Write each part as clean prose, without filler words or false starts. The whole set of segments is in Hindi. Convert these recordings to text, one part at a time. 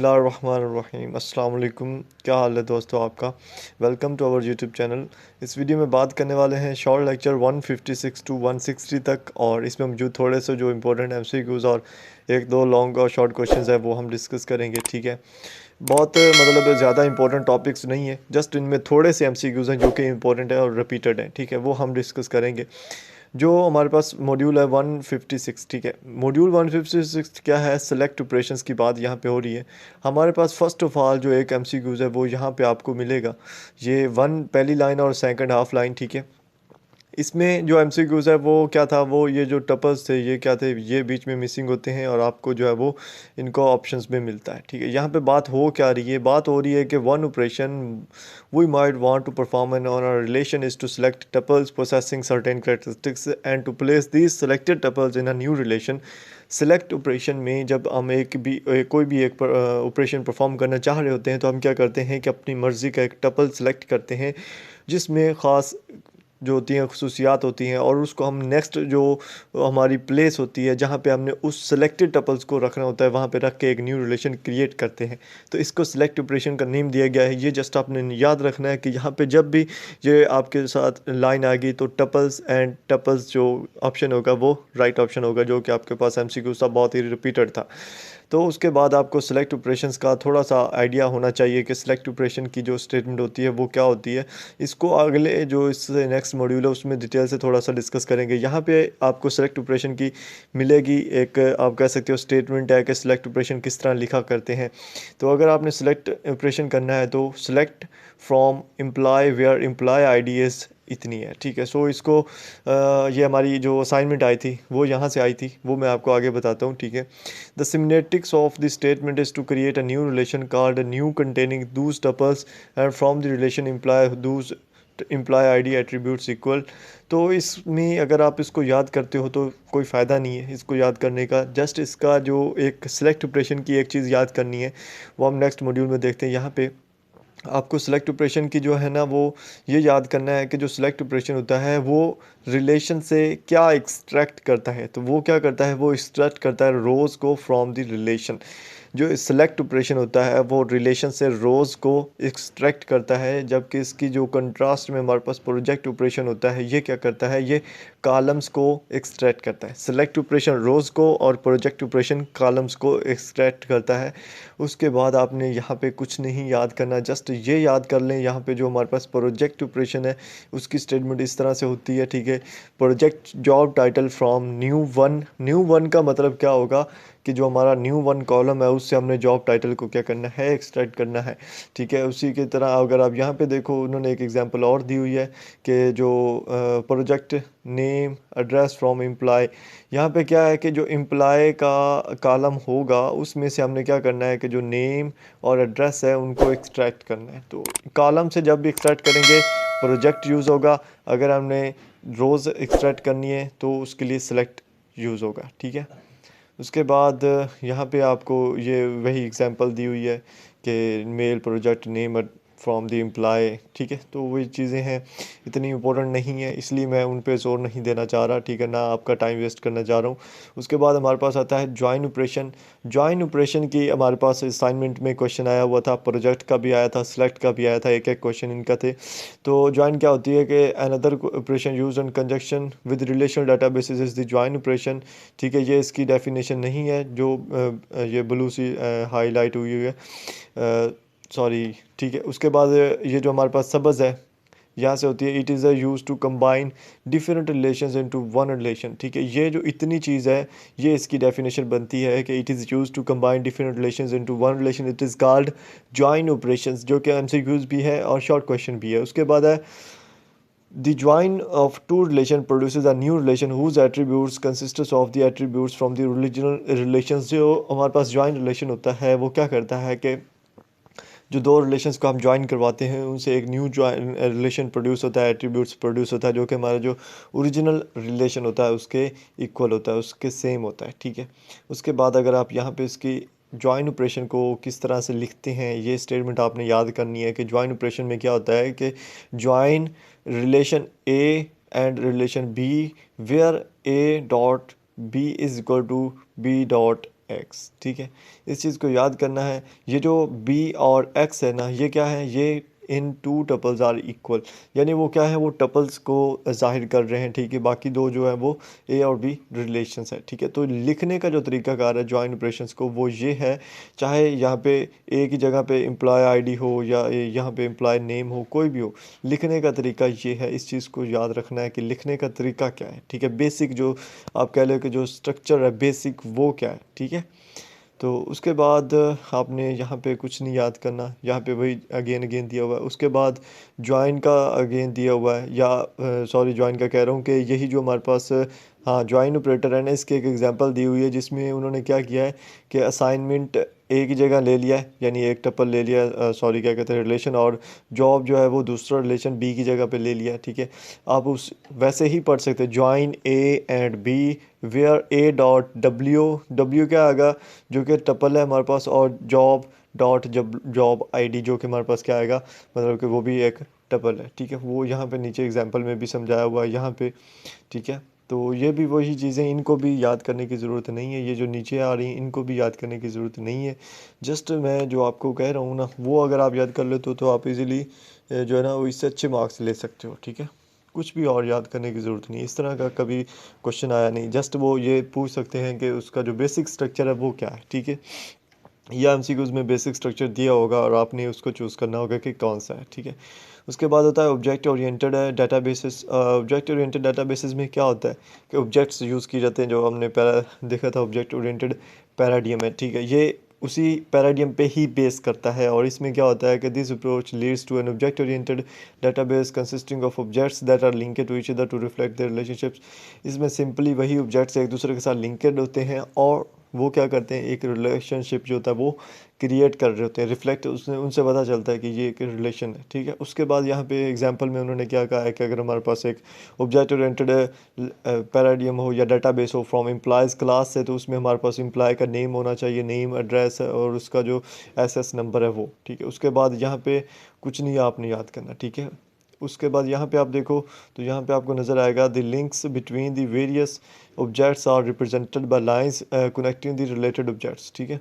बिस्मिल्लाहिर्रहमानिर्रहीम अस्सलाम वालेकुम। क्या हाल है दोस्तों आपका। Welcome to our YouTube channel. इस वीडियो में बात करने वाले हैं शॉर्ट लेक्चर 156 टू 160 तक, और इसमें मौजूद थोड़े से जो इंपॉर्टेंट एमसीक्यूज़ और एक दो लॉन्ग और शॉर्ट क्वेश्चंस है वो हम डिस्कस करेंगे। ठीक है, बहुत मतलब ज़्यादा इंपॉर्टेंट टॉपिक्स नहीं है, जस्ट इनमें थोड़े से एमसीक्यूज़ हैं जो कि इंपॉर्टेंट है और रिपीटेड हैं। ठीक है, वो हम डिस्कस करेंगे। जो हमारे पास मॉड्यूल है 156। ठीक है, मॉड्यूल 156 क्या है, सेलेक्ट ऑपरेशंस की बात यहाँ पे हो रही है। हमारे पास फर्स्ट ऑफ ऑल जो एक एमसीक्यूज़ है वो यहाँ पे आपको मिलेगा, ये वन पहली लाइन और सेकंड हाफ लाइन। ठीक है, इसमें जो एमसीक्यूज़ है वो क्या था, वो ये जो टपल्स थे ये क्या थे, ये बीच में मिसिंग होते हैं और आपको जो है वो इनको ऑप्शंस में मिलता है। ठीक है, यहाँ पे बात हो क्या रही है, बात हो रही है कि one operation we might want to perform an on a relation is to select tuples possessing certain characteristics and to place these selected tuples in a new relation. Select operation में जब हम कोई भी एक ऑपरेशन परफॉर्म करना चाह रहे होते हैं तो हम क्या करते हैं कि अपनी मर्ज़ी का एक टपल सेलेक्ट करते हैं जिसमें ख़ास जो होती हैं खसूसियात होती हैं, और उसको हम नेक्स्ट जो हमारी प्लेस होती है जहाँ पे हमने उस सेलेक्टेड टपल्स को रखना होता है वहाँ पे रख के एक न्यू रिलेशन क्रिएट करते हैं। तो इसको सेलेक्ट ऑपरेशन का नेम दिया गया है। ये जस्ट आपने याद रखना है कि यहाँ पे जब भी ये आपके साथ लाइन आएगी तो टपल्स एंड टपल्स जो ऑप्शन होगा वो राइट ऑप्शन होगा, जो कि आपके पास एमसीक्यू था, बहुत ही रिपीटेड था। तो उसके बाद आपको सेलेक्ट ऑपरेशंस का थोड़ा सा आइडिया होना चाहिए कि सेलेक्ट ऑपरेशन की जो स्टेटमेंट होती है वो क्या होती है। इसको अगले जो इससे नेक्स्ट मॉड्यूल है उसमें डिटेल से थोड़ा सा डिस्कस करेंगे। यहाँ पे आपको सेलेक्ट ऑपरेशन की मिलेगी एक, आप कह सकते हो स्टेटमेंट है कि सेलेक्ट ऑपरेशन किस तरह लिखा करते हैं। तो अगर आपने सेलेक्ट ऑपरेशन करना है तो select from employee where employee ID is इतनी है। ठीक है, सो इसको ये हमारी जो असाइनमेंट आई थी वो यहाँ से आई थी, वो मैं आपको आगे बताता हूँ। ठीक है, the semantics of the statement is to create a new relation called new containing those tuples and from the relation employee those employee ID attributes equal. तो इसमें अगर आप इसको याद करते हो तो कोई फ़ायदा नहीं है इसको याद करने का, जस्ट इसका जो एक सिलेक्ट ऑपरेशन की एक चीज़ याद करनी है वो हम नेक्स्ट मॉड्यूल में देखते हैं। यहाँ पे आपको सिलेक्ट ऑपरेशन की जो है ना वो ये याद करना है कि जो सिलेक्ट ऑपरेशन होता है वो रिलेशन से क्या एक्सट्रैक्ट करता है। तो वो क्या करता है, वो एक्सट्रैक्ट करता है रोज़ को फ्रॉम द रिलेशन। जो सिलेक्ट ऑपरेशन होता है वो रिलेशन से रोज़ को एक्सट्रैक्ट करता है, जबकि इसकी जो कंट्रास्ट में हमारे पास प्रोजेक्ट ऑपरेशन होता है ये क्या करता है, ये कॉलम्स को एक्सट्रैक्ट करता है। सिलेक्ट ऑपरेशन रोज़ को और प्रोजेक्ट ऑपरेशन कॉलम्स को एक्सट्रैक्ट करता है। उसके बाद आपने यहाँ पे कुछ नहीं याद करना, जस्ट ये याद कर लें यहाँ पे जो हमारे पास प्रोजेक्ट ऑपरेशन है उसकी स्टेटमेंट इस तरह से होती है। ठीक है, project job title from new one. New one का मतलब क्या होगा कि जो हमारा न्यू वन कॉलम है उससे हमने जॉब टाइटल को क्या करना है, एक्सट्रैक्ट करना है। ठीक है, उसी की तरह अगर आप यहाँ पे देखो उन्होंने एक एग्जांपल और दी हुई है कि जो project name address from employ, यहाँ पे क्या है कि जो एम्प्लॉय का कॉलम होगा उसमें से हमने क्या करना है कि जो नेम और एड्रेस है उनको एक्सट्रैक्ट करना है। तो कॉलम से जब भी एक्सट्रैक्ट करेंगे प्रोजेक्ट यूज़ होगा, अगर हमने रोज़ एक्सट्रैक्ट करनी है तो उसके लिए सेलेक्ट यूज़ होगा। ठीक है, उसके बाद यहाँ पे आपको ये वही एग्जांपल दी हुई है कि mail project name from the employee. ठीक है, तो वही चीज़ें हैं, इतनी इंपॉर्टेंट नहीं है इसलिए मैं उन पे जोर नहीं देना चाह रहा। ठीक है ना, आपका टाइम वेस्ट करना चाह रहा हूँ। उसके बाद हमारे पास आता है ज्वाइन ऑपरेशन। ज्वाइन ऑपरेशन की हमारे पास असाइनमेंट में क्वेश्चन आया हुआ था, प्रोजेक्ट का भी आया था, सिलेक्ट का भी आया था, एक एक क्वेश्चन इनका थे। तो ज्वाइन क्या होती है कि another operation use in conjunction with relational databases is the join operation. ठीक है, ये इसकी डेफिनेशन नहीं है जो ये ब्लू सी हाईलाइट हुई हुई है, सॉरी। ठीक है, उसके बाद ये जो हमारे पास सबज है यहाँ से होती है, it is a use to combine different relations into one relation. ठीक है, ये जो इतनी चीज़ है ये इसकी डेफिनेशन बनती है कि it is use to combine different relations into one relation, it is called join operations, जो कि एमसीक्यूज भी है और शॉर्ट क्वेश्चन भी है। उसके बाद है the join of two relation produces a new relation whose attributes consists of the attributes from the original relations। जो हमारे पास ज्वाइन रिलेशन होता है वो क्या करता है कि जो दो रिलेशंस को हम ज्वाइन करवाते हैं उनसे एक न्यू ज्वाइन रिलेशन प्रोड्यूस होता है, एट्रीब्यूट्स प्रोड्यूस होता है, जो कि हमारा जो ओरिजिनल रिलेशन होता है उसके इक्वल होता है, उसके सेम होता है। ठीक है, उसके बाद अगर आप यहाँ पे इसकी ज्वाइन ऑपरेशन को किस तरह से लिखते हैं ये स्टेटमेंट आपने याद करनी है कि ज्वाइन ऑपरेशन में क्या होता है कि join relation A and relation B where A dot B is equal to B dot X. ठीक है, इस चीज़ को याद करना है। ये जो बी और एक्स है ना, ये क्या है, ये इन टू टपल्स आर इक्वल, यानी वो क्या है, वो टपल्स को जाहिर कर रहे हैं। ठीक है, बाकी दो जो है वो ए और बी रिलेशंस है। ठीक है, तो लिखने का जो तरीकाकार है जॉइन ऑपरेशंस को, वो ये है, चाहे यहाँ पे ए की जगह पे एम्प्लॉय आईडी हो या यहाँ पे एम्प्लॉय नेम हो, कोई भी हो, लिखने का तरीका ये है। इस चीज़ को याद रखना है कि लिखने का तरीका क्या है। ठीक है, बेसिक जो आप कह लो कि जो स्ट्रक्चर है बेसिक, वो क्या है। ठीक है, तो उसके बाद आपने यहाँ पे कुछ नहीं याद करना, यहाँ पे वही अगेन अगेन दिया हुआ है। उसके बाद ज्वाइन का अगेन दिया हुआ है, या सॉरी ज्वाइन का कह रहा हूँ कि यही जो हमारे पास हाँ ज्वाइन ऑपरेटर है ना, इसकी एक एग्जांपल दी हुई है जिसमें उन्होंने क्या किया है कि असाइनमेंट ए की जगह ले लिया है, यानी एक टपल ले लिया, सॉरी क्या कहते हैं रिलेशन, और जॉब जो है वो दूसरा रिलेशन बी की जगह पे ले लिया है। ठीक है, आप उस वैसे ही पढ़ सकते हैं, join A and B where A dot W, W क्या आएगा, जो कि टपल है हमारे पास, और जॉब डॉट जॉब आईडी, जो कि हमारे पास क्या आएगा, मतलब कि वो भी एक टपल है। ठीक है, वो यहाँ पे नीचे एग्जांपल में भी समझाया हुआ है यहाँ पे। ठीक है, तो ये भी वही चीज़ें, इनको भी याद करने की ज़रूरत नहीं है, ये जो नीचे आ रही हैं इनको भी याद करने की ज़रूरत नहीं है। जस्ट मैं जो आपको कह रहा हूँ ना, वो अगर आप याद कर लेते हो तो आप इजीली जो है ना वो इससे अच्छे मार्क्स ले सकते हो। ठीक है, कुछ भी और याद करने की ज़रूरत नहीं, इस तरह का कभी क्वेश्चन आया नहीं। जस्ट वो ये पूछ सकते हैं कि उसका जो बेसिक स्ट्रक्चर है वो क्या है। ठीक है, या एमसीक्यूज़ में बेसिक स्ट्रक्चर दिया होगा और आपने उसको चूज़ करना होगा कि कौन सा है। ठीक है, उसके बाद होता है object oriented databases. Object oriented databases में क्या होता है कि ऑब्जेक्ट्स यूज़ किए जाते हैं, जो हमने पहला देखा था ऑब्जेक्ट ओरिएंटेड पैराडियम है। ठीक है, ये उसी पैराडियम पे ही बेस करता है, और इसमें क्या होता है कि this approach leads to an object oriented database consisting of objects that are linked to each other to reflect their relationships. इसमें सिंपली वही ऑब्जेक्ट्स एक दूसरे के साथ लिंकेड होते हैं, और वो क्या करते हैं, एक रिलेशनशिप जो होता है वो क्रिएट कर रहे होते हैं, रिफ्लेक्ट उसने उनसे पता चलता है कि ये एक रिलेशन है। ठीक है, उसके बाद यहाँ पे एग्जांपल में उन्होंने क्या कहा है कि अगर हमारे पास एक ऑब्जेक्ट ओरिएंटेड पैराडियम हो या डाटाबेस हो फ्रॉम एम्प्लॉयज़ क्लास से, तो उसमें हमारे पास एम्प्लॉय का नेम होना चाहिए, नेम एड्रेस और उसका जो एसएस नंबर है वो। ठीक है, उसके बाद यहाँ पे कुछ नहीं आपने याद करना। ठीक है, उसके बाद यहाँ पे आप देखो तो यहाँ पे आपको नज़र आएगा the links between the various objects are represented by lines connecting the related objects. ठीक है,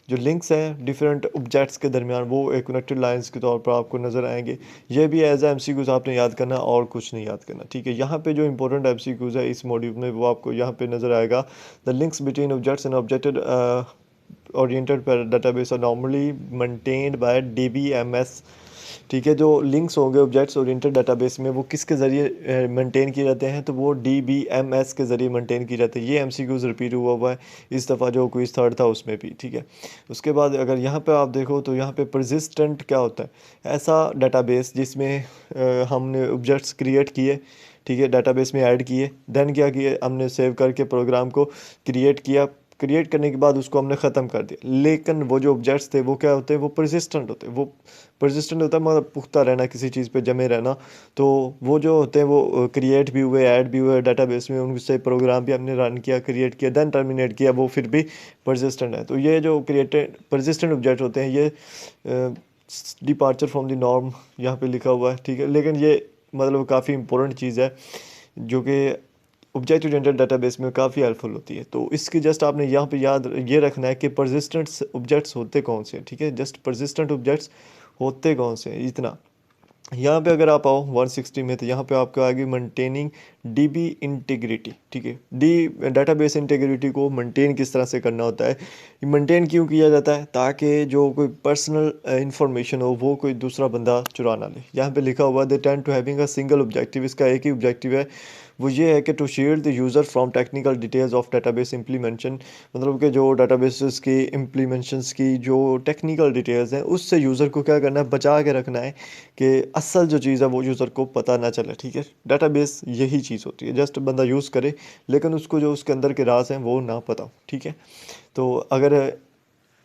जो लिंक्स हैं डिफरेंट ऑब्जेक्ट्स के दरमियान, वो एक कनेक्टेड लाइंस के तौर पर आपको नज़र आएंगे। ये भी एज एमसीक्यूज आपने याद करना, और कुछ नहीं याद करना। ठीक है, यहाँ पे जो इंपॉर्टेंट एमसीक्यूज है इस मॉड्यूल में, वो आपको यहाँ पे नज़र आएगा। The links between objects and objected oriented database are normally maintained by DBMS। ठीक है, जो लिंक्स होंगे ऑब्जेक्ट्स ओरिएंटेड डाटाबेस में, वो किसके ज़रिए मेंटेन किए जाते हैं, तो वो DBMS के ज़रिए मेंटेन किए जाते हैं। ये एमसीक्यूज़ रिपीट हुआ है इस दफ़ा जो क्विज़ थर्ड था उसमें भी। ठीक है, उसके बाद अगर यहाँ पे आप देखो तो यहाँ पे परसिस्टेंट क्या होता है, ऐसा डाटाबेस जिसमें हमने ऑब्जेक्ट्स क्रिएट किए, ठीक है, डाटाबेस में ऐड किए, देन क्या किए हमने, सेव करके प्रोग्राम को क्रिएट किया, क्रिएट करने के बाद उसको हमने ख़त्म कर दिया, लेकिन वो जो ऑब्जेक्ट्स थे वो क्या होते हैं, वो परसिस्टेंट होते हैं। वो परसिस्टेंट होता है मतलब पुख्ता रहना, किसी चीज़ पे जमे रहना। तो वो जो होते हैं वो क्रिएट भी हुए, ऐड भी हुए डाटाबेस में, उनसे प्रोग्राम भी हमने रन किया, क्रिएट किया, देन टर्मिनेट किया, वो फिर भी परसिस्टेंट है। तो ये जो क्रिएटेड परसिस्टेंट ऑब्जेक्ट होते हैं, ये डिपार्चर फ्रॉम द नॉर्म यहाँ पे लिखा हुआ है। ठीक है, लेकिन ये मतलब काफ़ी इंपॉर्टेंट चीज़ है जो कि ऑब्जेक्ट ओरिएंटेड डाटाबेस में काफ़ी हेल्पफुल होती है। तो इसकी जस्ट आपने यहाँ पे याद ये रखना है कि परसिस्टेंट ऑब्जेक्ट्स होते कौन से हैं। ठीक है, जस्ट परसिस्टेंट ऑब्जेक्ट्स होते कौन से हैं, इतना। यहाँ पे अगर आप आओ 160 में, तो यहाँ पे आपको आएगी मेंटेनिंग डीबी इंटीग्रिटी। ठीक है, डी डाटाबेस इंटीग्रिटी को मेंटेन किस तरह से करना होता है, ये मेंटेन क्यों किया जाता है, ताकि जो कोई पर्सनल इंफॉर्मेशन हो वो कोई दूसरा बंदा चुरा ना ले। यहाँ पे लिखा हुआ they tend to having a single objective, इसका एक ही ऑब्जेक्टिव है, वो ये है कि to shield the user from technical details of database implementation, मतलब कि जो डाटाबेसेस की इम्प्लीमेंशंस की जो टेक्निकल डिटेल्स हैं उससे यूज़र को क्या करना है, बचा के रखना है कि असल जो चीज़ है वो यूज़र को पता ना चले। ठीक है, डाटाबेस यही चीज़ होती है, जस्ट बंदा यूज़ करे लेकिन उसको जो उसके अंदर के राज हैं वो ना पता हो। ठीक है, तो अगर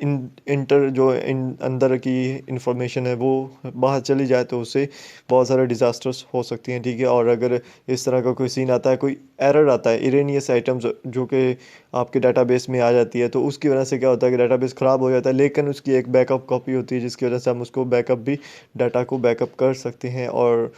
इंटर जो अंदर की इंफॉर्मेशन है वो बाहर चली जाए तो उससे बहुत सारे डिज़ास्टर्स हो सकती हैं। ठीक है, और अगर इस तरह का कोई सीन आता है, कोई एरर आता है, इरेनियस आइटम्स जो कि आपके डाटाबेस में आ जाती है, तो उसकी वजह से क्या होता है कि डाटाबेस ख़राब हो जाता है, लेकिन उसकी एक बैकअप कॉपी होती है जिसकी वजह से हम उसको बैकअप भी, डाटा को बैकअप कर सकते हैं। और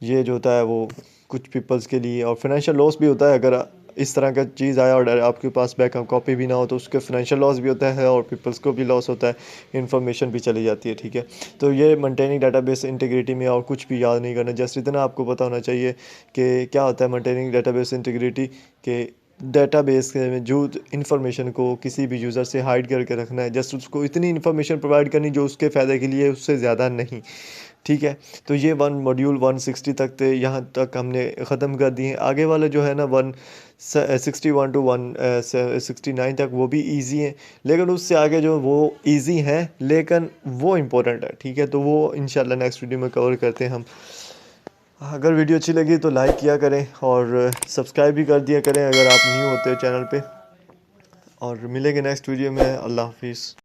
ये जो होता है वो कुछ पीपल्स के लिए और फाइनेंशियल लॉस भी होता है अगर इस तरह का चीज़ आया और आपके पास बैकअप कॉपी भी ना हो तो उसके फाइनेंशियल लॉस भी होता है और पीपल्स को भी लॉस होता है, इन्फॉर्मेशन भी चली जाती है, ठीक है। तो ये मेंटेनिंग डाटाबेस इंटीग्रिटी में और कुछ भी याद नहीं करना, जस्ट इतना आपको पता होना चाहिए कि क्या होता है मेंटेनिंग डाटाबेस इंटीग्रिटी, के डेटाबेस के में जो इन्फॉर्मेशन को किसी भी यूज़र से हाइड करके रखना है, जस्ट उसको इतनी इन्फॉर्मेशन प्रोवाइड करनी जो उसके फ़ायदे के लिए, उससे ज़्यादा नहीं, ठीक है। तो ये वन मॉड्यूल 160 तक थे, यहाँ तक हमने ख़त्म कर दिए। आगे वाले जो है ना 161 टू 169 तक वो भी इजी हैं, लेकिन उससे आगे जो वो इजी हैं लेकिन वो इम्पोर्टेंट है, ठीक है। तो वो इंशाल्लाह नेक्स्ट वीडियो में कवर करते हैं हम। अगर वीडियो अच्छी लगी तो लाइक किया करें और सब्सक्राइब भी कर दिया करें अगर आप न्यू होते हो चैनल पे, और मिलेंगे नेक्स्ट वीडियो में। अल्लाह हाफिज़।